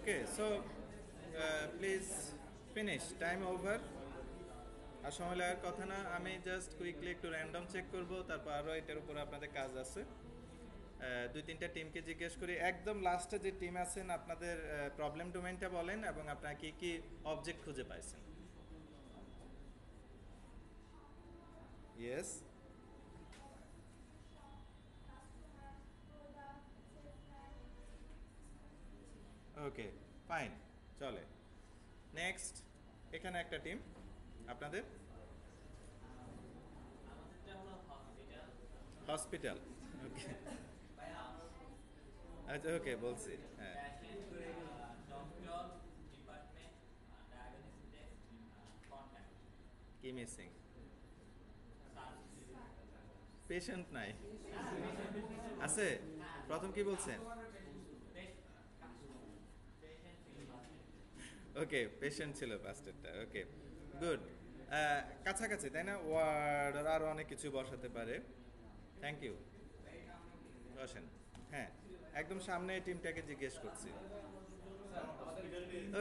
Okay, so please finish. Time over. আর সময় লাগার কথা না, আমি জাস্ট কুইকলি একটু র্যান্ডম চেক করব, তারপর আরও এটার উপর আপনাদের কাজ আছে। দুই তিনটা টিমকে জিজ্ঞেস করি। একদম লাস্টে যে টিম আছেন, আপনাদের প্রবলেম ডোমেইনটা বলেন এবং আপনারা কি কি অবজেক্ট খুঁজে পাইছেন। ইয়েস, ওকে, ফাইন, চলে। নেক্সট, এখানে একটা টিম আপনাদের হসপিটাল। ওকে, আচ্ছা, ওকে, বলছি, হ্যাঁ। কি মিসিং? পেশেন্ট নাই আছে? প্রথম কি বলছেন? ওকে, পেশেন্ট ছিল পাঁচটা। ওকে, গুড। কাছাকাছি, তাই না? ওয়ার্ড আর আরও অনেক কিছু বসাতে পারে। থ্যাংক ইউ, বসেন। হ্যাঁ, একদম সামনে টিমটাকে জিজ্ঞেস করছি।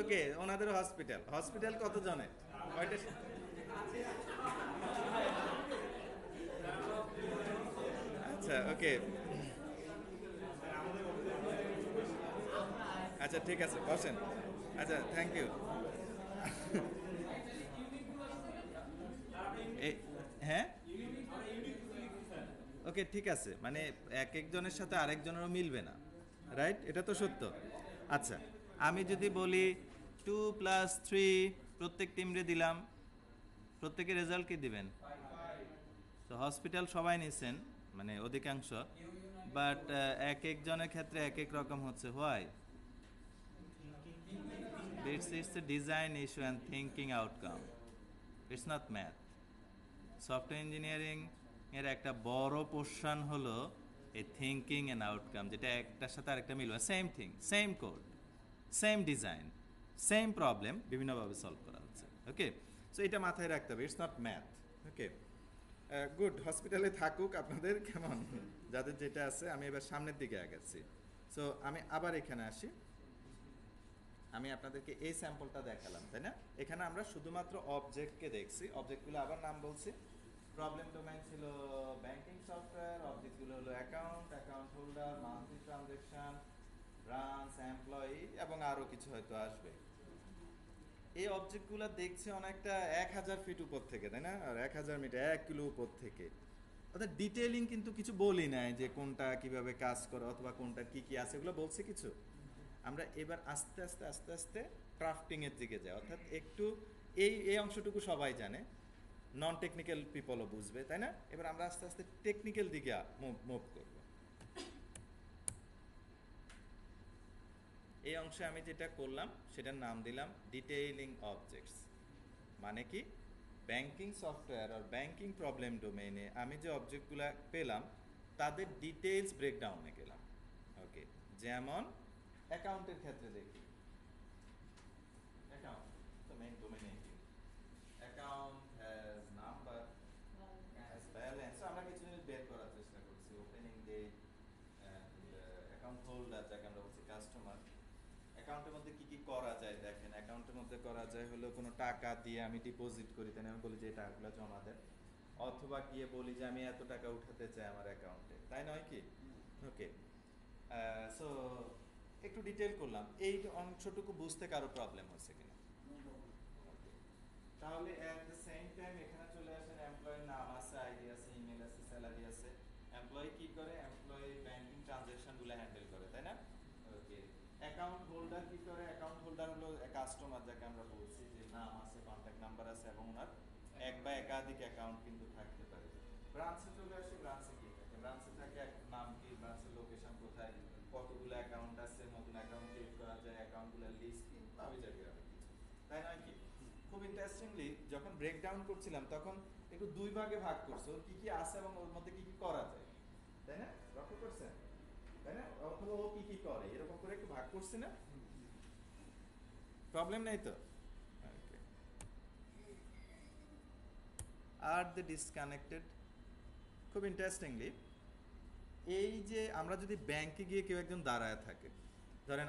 ওকে, ওনাদের হসপিটাল। হসপিটাল কত জনের? কয়টা? আচ্ছা, ওকে, আচ্ছা, ঠিক আছে, বসেন। আচ্ছা, থ্যাংক ইউ। হ্যাঁ, ওকে, ঠিক আছে, মানে এক একজনের সাথে আরেকজনেরও মিলবে না, রাইট? এটা তো সত্য। আচ্ছা, আমি যদি বলি 2+3, প্রত্যেক টিমরে দিলাম, প্রত্যেকের রেজাল্ট কি দিবেন? তো হসপিটাল সবাই নিছেন, মানে অধিকাংশ, বাট এক একজনের ক্ষেত্রে এক এক রকম হচ্ছে। Why? It's a design issue and thinking outcome. It's not math. Software engineering এর একটা বড় পোর্শন হলো এই থিঙ্কিং অ্যান্ড আউটকাম, যেটা একটার সাথে আরেকটা মিলবে। Same thing, same code, same design, same problem বিভিন্নভাবে সলভ করা হচ্ছে। ওকে, সো এটা মাথায় রাখতে হবে, it's not math. Okay, good. হসপিটালে থাকুক আপনাদের, কেমন, যাদের যেটা আছে। আমি এবার সামনের দিকে আগাচ্ছি। সো আমি আবার এখানে আসি। আমি আপনাদেরকে এই স্যাম্পলটা দেখালাম, তাই না? এখানে আমরা শুধুমাত্র অবজেক্টকে দেখছি। অবজেক্টগুলো আবার নাম বলছি। প্রবলেম ডোমেইন ছিল ব্যাংকিং সফটওয়্যার, অবজেক্টগুলো হলো account, account holder, monthly transaction, branch, employee এবং আরও কিছু হয়তো আসবে। এই অবজেক্টগুলো দেখছে অনেকটা 1000 ফিট উপর থেকে, তাই না? আর 1000 মিটার, 1 কিলো উপর থেকে। অর্থাৎ ডিটেইলিং কিন্তু কিছু বলি নাই, যে কোনটা কিভাবে কাজ করে অথবা কোনটা কি কি আছে, এগুলো বলছে কিছু। আমরা এবার আস্তে আস্তে আস্তে আস্তে ক্রাফটিংয়ের দিকে যাই, অর্থাৎ একটু এই এই অংশটুকু সবাই জানে, নন টেকনিক্যাল পিপলও বুঝবে, তাই না? এবার আমরা আস্তে আস্তে টেকনিক্যাল দিকে মুভ করব। এই অংশে আমি যেটা করলাম সেটার নাম দিলাম ডিটেইলিং অবজেক্টস। মানে কি, ব্যাংকিং সফটওয়্যার আর ব্যাংকিং প্রবলেম ডোমেইনে আমি যে অবজেক্টগুলো পেলাম তাদের ডিটেইলস ব্রেকডাউনে গেলাম। ওকে, যেমন অ্যাকাউন্টের ক্ষেত্রে দেখি, অ্যাকাউন্ট তো মেইন ডোমেইনে account has number, has balance. আমরা কিছু জিনিস বের করার চেষ্টা করছি, ওপেনিং ডেট, অ্যাকাউন্ট হোল্ডার যাকে আমরা বলছি কাস্টমার। অ্যাকাউন্টের মধ্যে কি কি করা যায় দেখেন। অ্যাকাউন্টের মধ্যে করা যায় হলো কোনো টাকা দিয়ে আমি ডিপোজিট করি, তাই আমি বলি যে এই টাকাগুলো জমা দেন, অথবা গিয়ে বলি যে আমি এত টাকা উঠাতে চাই আমার অ্যাকাউন্টে, তাই নয় কি? ওকে, সো একটু ডিটেল করলাম। এই অংশটুকু বুঝতে কারো প্রবলেম হচ্ছে কিনা? তাহলে এট দ্য সেম টাইম এখানে চলে আসেন, এমপ্লয়ির নাম আছে, আইডি আছে, ইমেল আছে, স্যালারি আছে। এমপ্লয়ি কি করে? এমপ্লয়ি ব্যাংকিং ট্রানজ্যাকশনগুলো হ্যান্ডেল করে, তাই না? ওকে, অ্যাকাউন্ট হোল্ডার কি করে? অ্যাকাউন্ট হোল্ডার হলো কাস্টমার, যাকে আমরা বলছি যে নাম আছে, কন্ট্যাক্ট নাম্বার আছে এবং ওনার এক বা একাধিক অ্যাকাউন্ট কিন্তু থাকতে পারে। ব্রাঞ্চে চলে আসে, ব্রাঞ্চে কি থাকে? ব্রাঞ্চে থাকে নাম কি, ব্রাঞ্চের লোকেশন কোথায়, কতগুলো অ্যাকাউন্ট আছে, নতুন অ্যাকাউন্ট ক্রিয়েট করা যায়, অ্যাকাউন্টগুলোর লিস্ট কি, আমি জানি কিছু, তাই নয় কি? খুব ইন্টারেস্টিংলি যখন ব্রেকডাউন করছিলাম তখন একটু দুই ভাগে ভাগ করছে, ওর কি কি আছে এবং ওর মধ্যে কি কি করা যায়, তাই না? লক্ষ্য করছেন, তাই না? অথবা ও কি কি করে, এরকম করে একটু ভাগ করছে না? প্রবলেম নেই তো? আর দ্য ডিসকানেক্টেড, খুব ইন্টারেস্টিংলি এই যে আমরা যদি ব্যাংকে গিয়ে কেউ একজন দাঁড়ায় থাকে, ধরেন